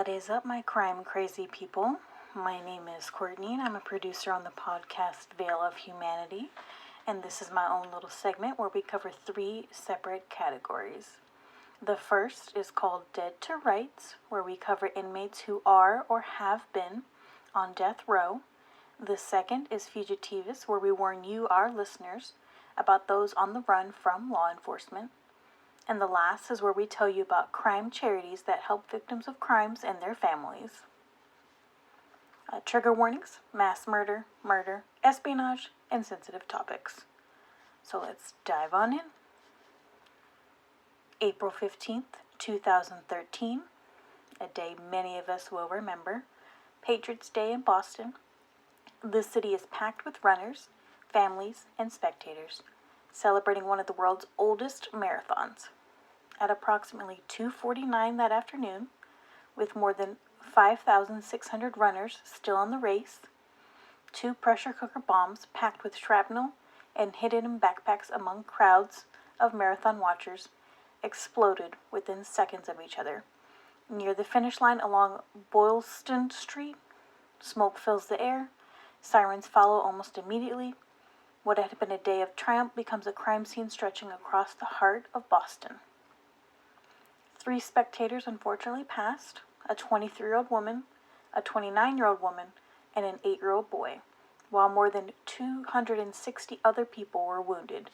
What is up, my crime crazy people? My name is Courtney, and I'm a producer on the podcast Veil of Humanity. And this is my own little segment where we cover 3 separate categories. The first is called Dead to Rights, where we cover inmates who are or have been on death row. The second is Fugitivus, where we warn you, our listeners, about those on the run from law enforcement. And the last is where we tell you about crime charities that help victims of crimes and their families. Trigger warnings, mass murder, espionage, and sensitive topics. So let's dive on in. April 15th, 2013, a day many of us will remember, Patriots' Day in Boston. The city is packed with runners, families, and spectators, celebrating one of the world's oldest marathons. At approximately 2:49 that afternoon, with more than 5,600 runners still on the race, 2 pressure cooker bombs packed with shrapnel and hidden in backpacks among crowds of marathon watchers exploded within seconds of each other. Near the finish line along Boylston Street, smoke fills the air, sirens follow almost immediately. What had been a day of triumph becomes a crime scene stretching across the heart of Boston. 3 spectators unfortunately passed, a 23-year-old woman, a 29-year-old woman, and an 8-year-old boy, while more than 260 other people were wounded.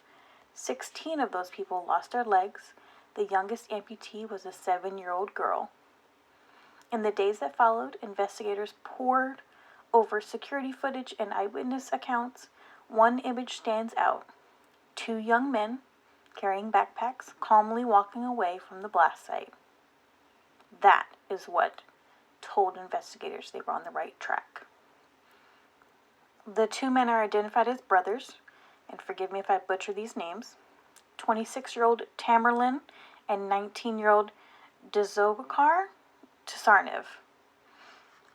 16 of those people lost their legs. The youngest amputee was a 7-year-old girl. In the days that followed, investigators pored over security footage and eyewitness accounts. One image stands out: 2 young men carrying backpacks, calmly walking away from the blast site. That is what told investigators they were on the right track. The 2 men are identified as brothers, and forgive me if I butcher these names, 26-year-old Tamerlan and 19-year-old Dzhokhar Tsarnaev.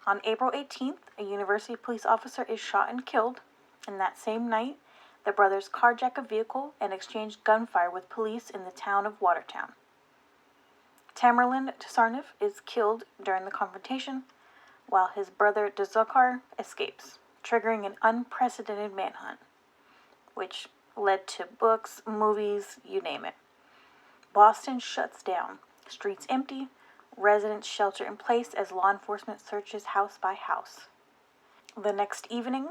On April 18th, a university police officer is shot and killed, and that same night, the brothers carjack a vehicle and exchange gunfire with police in the town of Watertown. Tamerlan Tsarnaev is killed during the confrontation, while his brother Dzhokhar escapes, triggering an unprecedented manhunt, which led to books, movies, you name it. Boston shuts down, streets empty, residents shelter in place as law enforcement searches house by house. The next evening,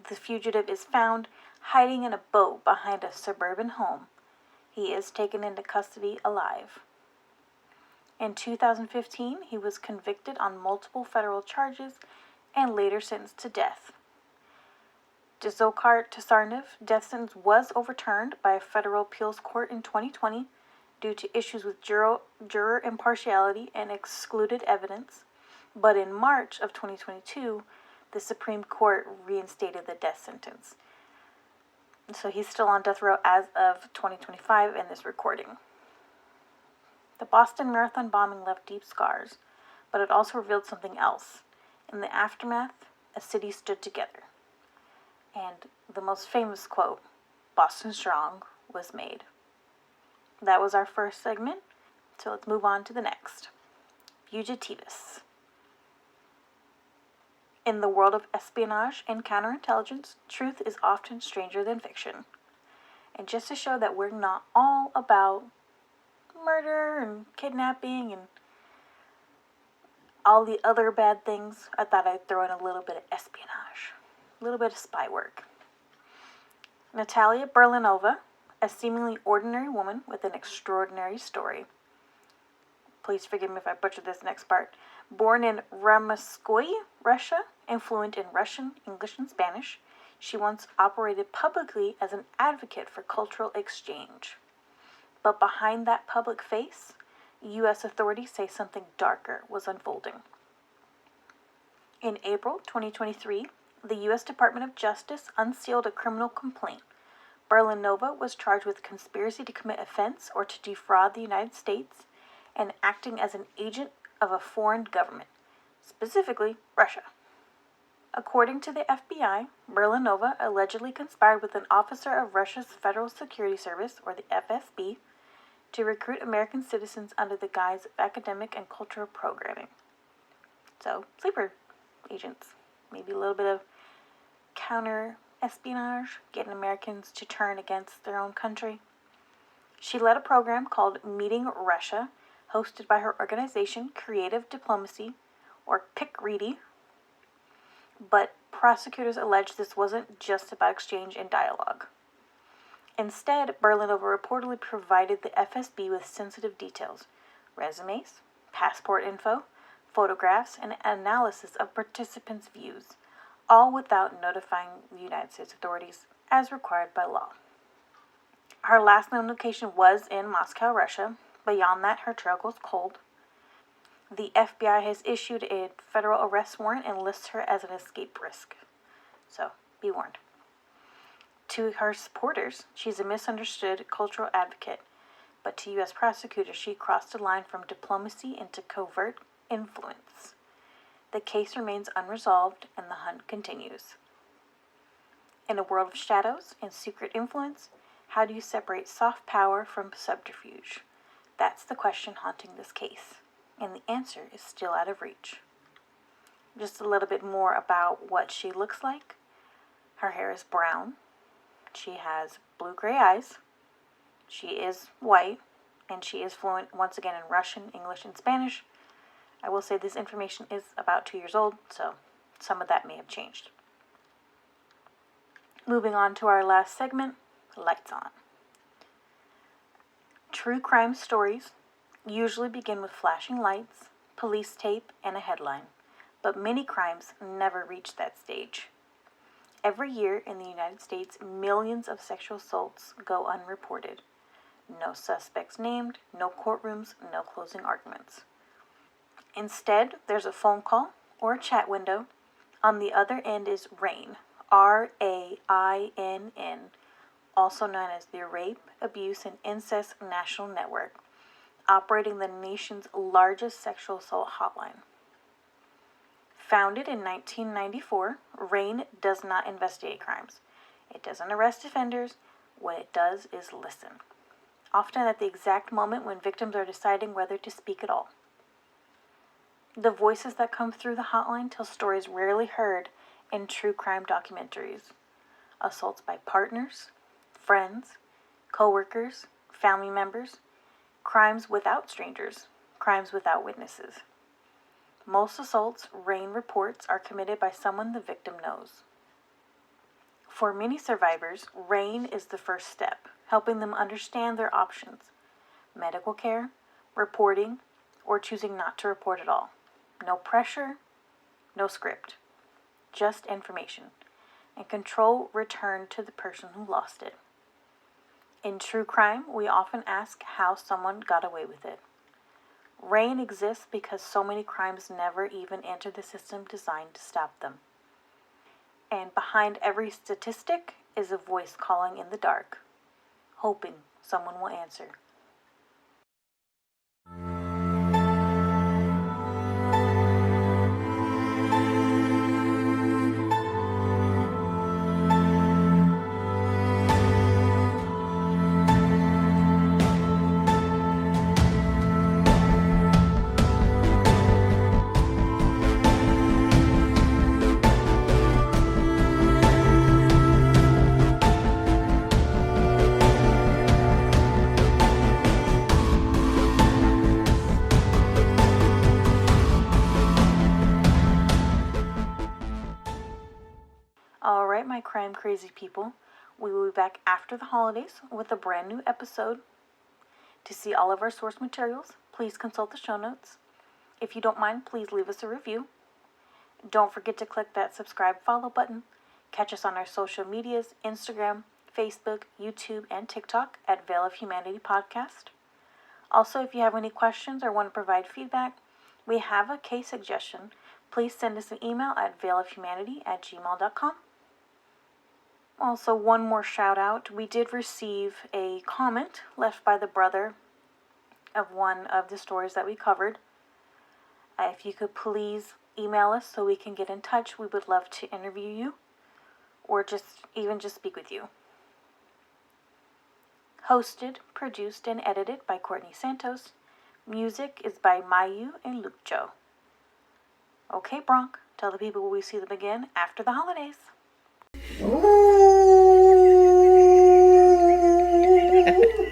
the fugitive is found hiding in a boat behind a suburban home. He is taken into custody alive. In 2015, he was convicted on multiple federal charges and later sentenced to death. Dzhokhar Tsarnaev's death sentence was overturned by a federal appeals court in 2020 due to issues with juror impartiality and excluded evidence, but in March of 2022, the Supreme Court reinstated the death sentence. So he's still on death row as of 2025 in this recording. The Boston Marathon bombing left deep scars, but it also revealed something else. In the aftermath, a city stood together. And the most famous quote, "Boston Strong," was made. That was our first segment, so let's move on to the next. Fugitivus. In the world of espionage and counterintelligence, truth is often stranger than fiction. And just to show that we're not all about murder and kidnapping and all the other bad things, I thought I'd throw in a little bit of espionage, a little bit of spy work. Natalia Berlinova, a seemingly ordinary woman with an extraordinary story. Please forgive me if I butcher this next part. Born in Ramoskoye, Russia, and fluent in Russian, English, and Spanish, she once operated publicly as an advocate for cultural exchange. But behind that public face, U.S. authorities say something darker was unfolding. In April 2023, the U.S. Department of Justice unsealed a criminal complaint. Berlinova was charged with conspiracy to commit offense or to defraud the United States and acting as an agent of a foreign government, specifically Russia. According to the FBI, Berlinova allegedly conspired with an officer of Russia's Federal Security Service, or the FSB, to recruit American citizens under the guise of academic and cultural programming. So, sleeper agents. Maybe a little bit of counter-espionage, getting Americans to turn against their own country. She led a program called Meeting Russia, hosted by her organization Creative Diplomacy, or PICREADY. But prosecutors allege this wasn't just about exchange and dialogue. Instead, Berlinova reportedly provided the FSB with sensitive details, resumes, passport info, photographs, and analysis of participants' views, all without notifying the United States authorities as required by law. Her last known location was in Moscow, Russia. Beyond that, her trail goes cold. The FBI has issued a federal arrest warrant and lists her as an escape risk. So, be warned. To her supporters, she's a misunderstood cultural advocate, but to U.S. prosecutors, she crossed a line from diplomacy into covert influence. The case remains unresolved, and the hunt continues. In a world of shadows and secret influence, how do you separate soft power from subterfuge? That's the question haunting this case, and the answer is still out of reach. Just a little bit more about what she looks like. Her hair is brown. She has blue-gray eyes. She is white, and she is fluent once again in Russian, English, and Spanish. I will say this information is about 2 years old, so some of that may have changed. Moving on to our last segment, Lights On. True crime stories usually begin with flashing lights, police tape, and a headline, but many crimes never reach that stage. Every year in the United States, millions of sexual assaults go unreported. No suspects named, no courtrooms, no closing arguments. Instead, there's a phone call or a chat window. On the other end is RAINN, RAINN, also known as the Rape, Abuse, and Incest National Network, operating the nation's largest sexual assault hotline. Founded in 1994, RAINN does not investigate crimes. It doesn't arrest offenders. What it does is listen, often at the exact moment when victims are deciding whether to speak at all. The voices that come through the hotline tell stories rarely heard in true crime documentaries. Assaults by partners, friends, co-workers, family members, crimes without strangers, crimes without witnesses. Most assaults RAINN reports are committed by someone the victim knows. For many survivors, RAINN is the first step, helping them understand their options: medical care, reporting, or choosing not to report at all. No pressure, no script, just information, and control returned to the person who lost it. In true crime, we often ask how someone got away with it. RAINN exists because so many crimes never even enter the system designed to stop them. And behind every statistic is a voice calling in the dark, hoping someone will answer. Alright, my crime crazy people, we will be back after the holidays with a brand new episode. To see all of our source materials, please consult the show notes. If you don't mind, please leave us a review. Don't forget to click that subscribe follow button. Catch us on our social medias, Instagram, Facebook, YouTube, and TikTok at Veil of Humanity Podcast. Also, if you have any questions or want to provide feedback, we have a case suggestion. Please send us an email at veilofhumanity@gmail.com. Also, one more shout out. We did receive a comment left by the brother of one of the stories that we covered. If you could please email us so we can get in touch, we would love to interview you or just speak with you. Hosted, produced, and edited by Courtney Santos. Music is by Myuu and Lucjo. Okay, Bronk, tell the people we see them again after the holidays.